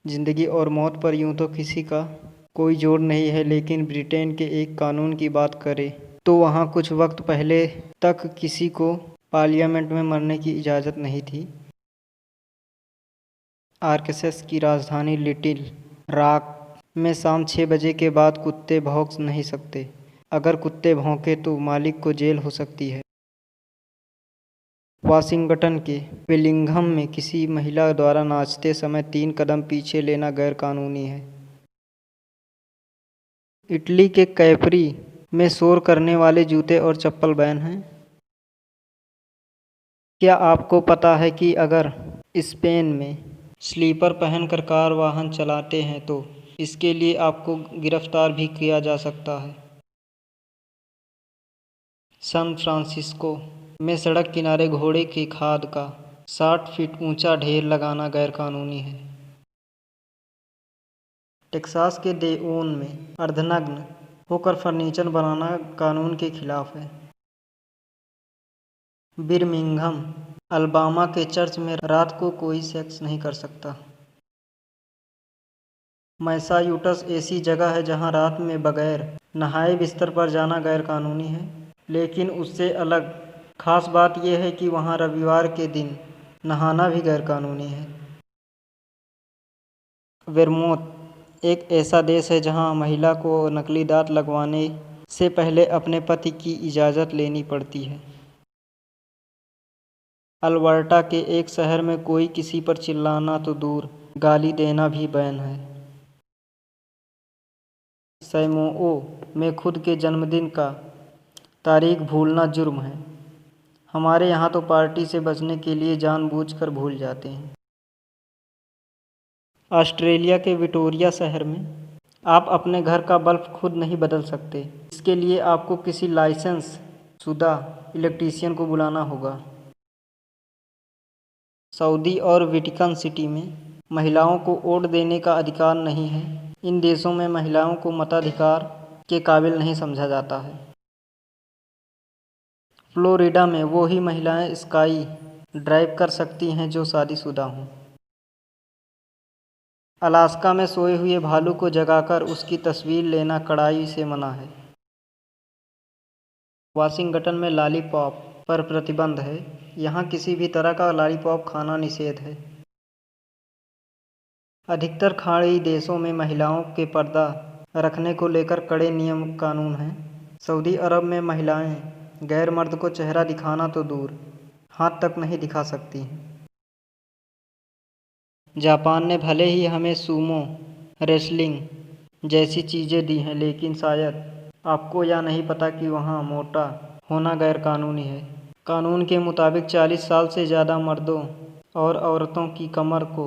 जिंदगी और मौत पर यूं तो किसी का कोई जोर नहीं है, लेकिन ब्रिटेन के एक कानून की बात करें तो वहाँ कुछ वक्त पहले तक किसी को पार्लियामेंट में मरने की इजाज़त नहीं थी। आर्कान्सास की राजधानी लिटिल रॉक में शाम 6 बजे के बाद कुत्ते भौंक नहीं सकते। अगर कुत्ते भौंके तो मालिक को जेल हो सकती है। वाशिंगटन के बेलिंघम में किसी महिला द्वारा नाचते समय 3 कदम पीछे लेना गैरकानूनी है। इटली के कैपरी में शोर करने वाले जूते और चप्पल बैन हैं। क्या आपको पता है कि अगर स्पेन में स्लीपर पहनकर कार वाहन चलाते हैं तो इसके लिए आपको गिरफ्तार भी किया जा सकता है। सैन फ्रांसिस्को में सड़क किनारे घोड़े की खाद का 60 फीट ऊंचा ढेर लगाना गैरकानूनी है। टेक्सास के देओन में अर्धनग्न होकर फर्नीचर बनाना कानून के खिलाफ है। बिर्मिंघम अलबामा के चर्च में रात को कोई सेक्स नहीं कर सकता। मैसाचुसेट्स ऐसी जगह है जहां रात में बगैर नहाए बिस्तर पर जाना गैरकानूनी है, लेकिन उससे अलग खास बात यह है कि वहां रविवार के दिन नहाना भी गैरकानूनी है। वर्मोंट एक ऐसा देश है जहां महिला को नकली दांत लगवाने से पहले अपने पति की इजाज़त लेनी पड़ती है। अल्बर्टा के एक शहर में कोई किसी पर चिल्लाना तो दूर, गाली देना भी बैन है। सैमोआ में खुद के जन्मदिन का तारीख भूलना जुर्म है। हमारे यहाँ तो पार्टी से बचने के लिए जानबूझकर भूल जाते हैं। ऑस्ट्रेलिया के विक्टोरिया शहर में आप अपने घर का बल्ब खुद नहीं बदल सकते। इसके लिए आपको किसी लाइसेंस शुदा इलेक्ट्रीशियन को बुलाना होगा। सऊदी और वेटिकन सिटी में महिलाओं को वोट देने का अधिकार नहीं है। इन देशों में महिलाओं को मताधिकार के काबिल नहीं समझा जाता है। फ्लोरिडा में वो ही महिलाएं स्काई ड्राइव कर सकती हैं जो शादीशुदा हों। अलास्का में सोए हुए भालू को जगाकर उसकी तस्वीर लेना कड़ाई से मना है। वाशिंगटन में लॉलीपॉप पर प्रतिबंध है। यहाँ किसी भी तरह का लॉलीपॉप खाना निषेध है। अधिकतर खाड़ी देशों में महिलाओं के पर्दा रखने को लेकर कड़े नियम कानून हैं। सऊदी अरब में महिलाएं गैर मर्द को चेहरा दिखाना तो दूर, हाथ तक नहीं दिखा सकती हैं। जापान ने भले ही हमें सूमो रेसलिंग जैसी चीज़ें दी हैं, लेकिन शायद आपको यह नहीं पता कि वहाँ मोटा होना गैरकानूनी है। कानून के मुताबिक 40 साल से ज़्यादा मर्दों और औरतों की कमर को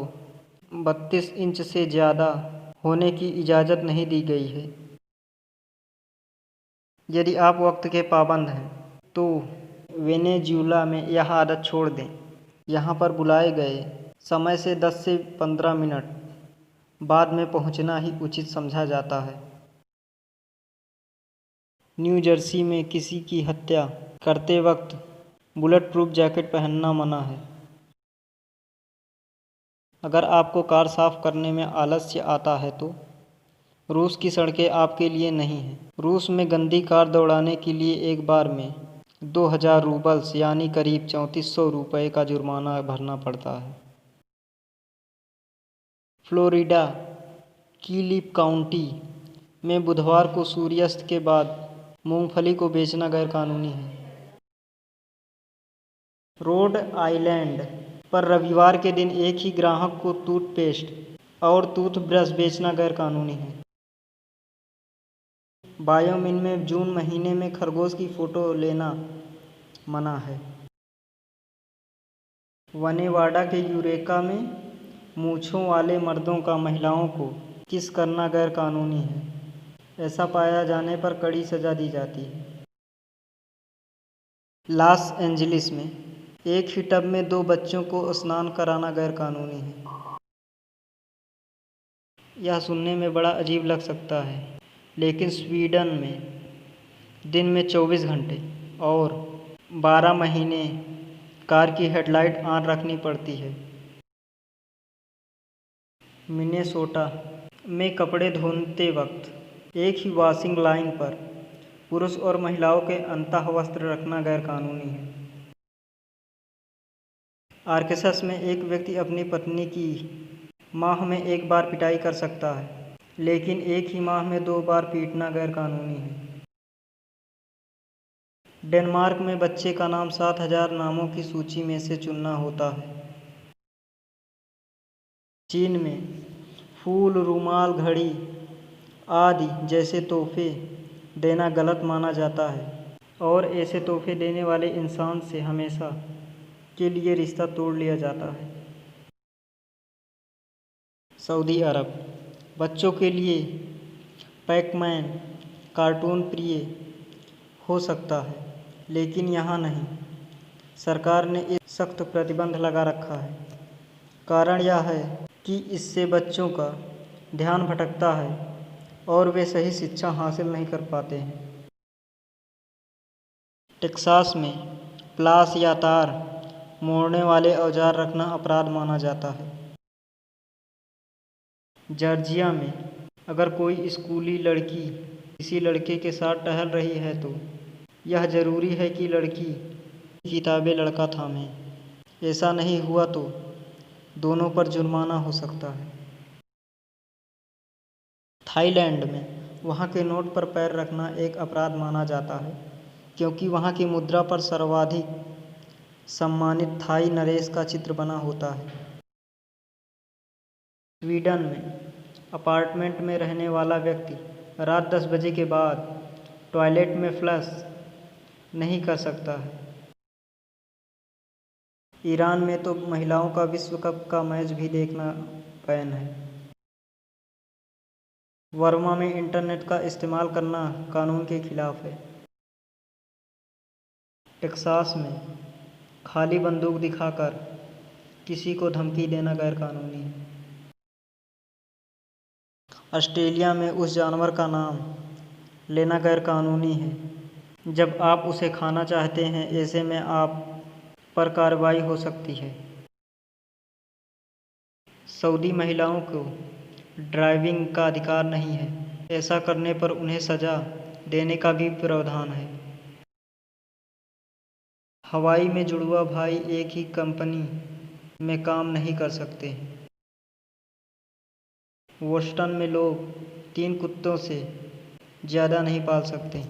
32 इंच से ज़्यादा होने की इजाज़त नहीं दी गई है। यदि आप वक्त के पाबंद हैं तो वेनेजुएला में यह आदत छोड़ दें। यहाँ पर बुलाए गए समय से 10 से 15 मिनट बाद में पहुँचना ही उचित समझा जाता है। न्यू जर्सी में किसी की हत्या करते वक्त बुलेट प्रूफ जैकेट पहनना मना है। अगर आपको कार साफ करने में आलस्य आता है तो रूस की सड़कें आपके लिए नहीं हैं। रूस में गंदी कार दौड़ाने के लिए एक बार में 2000 रूबल्स यानी करीब 3400 रुपये का जुर्माना भरना पड़ता है। फ्लोरिडा की लीप काउंटी में बुधवार को सूर्यास्त के बाद मूंगफली को बेचना गैरकानूनी है। रोड आइलैंड पर रविवार के दिन एक ही ग्राहक को टूथपेस्ट और टूथब्रश बेचना गैरकानूनी है। वायोमिंग में जून महीने में खरगोश की फ़ोटो लेना मना है। वनेवाडा के यूरेका में मूंछों वाले मर्दों का महिलाओं को किस करना गैरकानूनी है। ऐसा पाया जाने पर कड़ी सज़ा दी जाती है। लॉस एंजलिस में एक ही टब में 2 बच्चों को स्नान कराना गैरकानूनी है। यह सुनने में बड़ा अजीब लग सकता है, लेकिन स्वीडन में दिन में 24 घंटे और 12 महीने कार की हेडलाइट ऑन रखनी पड़ती है। मिनेसोटा में कपड़े धोते वक्त एक ही वॉशिंग लाइन पर पुरुष और महिलाओं के अंतः वस्त्र रखना गैरकानूनी है। आर्कान्सास में एक व्यक्ति अपनी पत्नी की माह में 1 बार पिटाई कर सकता है, लेकिन एक ही माह में 2 बार पीटना गैरकानूनी है। डेनमार्क में बच्चे का नाम 7000 नामों की सूची में से चुनना होता है। चीन में फूल, रुमाल, घड़ी आदि जैसे तोहफे देना गलत माना जाता है और ऐसे तोहफे देने वाले इंसान से हमेशा के लिए रिश्ता तोड़ लिया जाता है। सऊदी अरब बच्चों के लिए पैकमैन कार्टून प्रिय हो सकता है, लेकिन यहाँ नहीं। सरकार ने इस सख्त प्रतिबंध लगा रखा है। कारण यह है कि इससे बच्चों का ध्यान भटकता है और वे सही शिक्षा हासिल नहीं कर पाते हैं। टेक्सास में प्लास या तार मोड़ने वाले औजार रखना अपराध माना जाता है। जॉर्जिया में अगर कोई स्कूली लड़की किसी लड़के के साथ टहल रही है तो यह जरूरी है कि लड़की किताबें लड़का थामे। ऐसा नहीं हुआ तो दोनों पर जुर्माना हो सकता है। थाईलैंड में वहाँ के नोट पर पैर रखना एक अपराध माना जाता है, क्योंकि वहाँ की मुद्रा पर सर्वाधिक सम्मानित थाई नरेश का चित्र बना होता है। स्वीडन में अपार्टमेंट में रहने वाला व्यक्ति रात 10 बजे के बाद टॉयलेट में फ्लश नहीं कर सकता है। ईरान में तो महिलाओं का विश्व कप का मैच भी देखना बैन है। बर्मा में इंटरनेट का इस्तेमाल करना कानून के खिलाफ है। टेक्सास में खाली बंदूक दिखाकर किसी को धमकी देना गैरकानूनी है। ऑस्ट्रेलिया में उस जानवर का नाम लेना गैरकानूनी है जब आप उसे खाना चाहते हैं। ऐसे में आप पर कार्रवाई हो सकती है। सऊदी महिलाओं को ड्राइविंग का अधिकार नहीं है। ऐसा करने पर उन्हें सज़ा देने का भी प्रावधान है। हवाई में जुड़वा भाई एक ही कंपनी में काम नहीं कर सकते। बोस्टन में लोग 3 कुत्तों से ज़्यादा नहीं पाल सकते।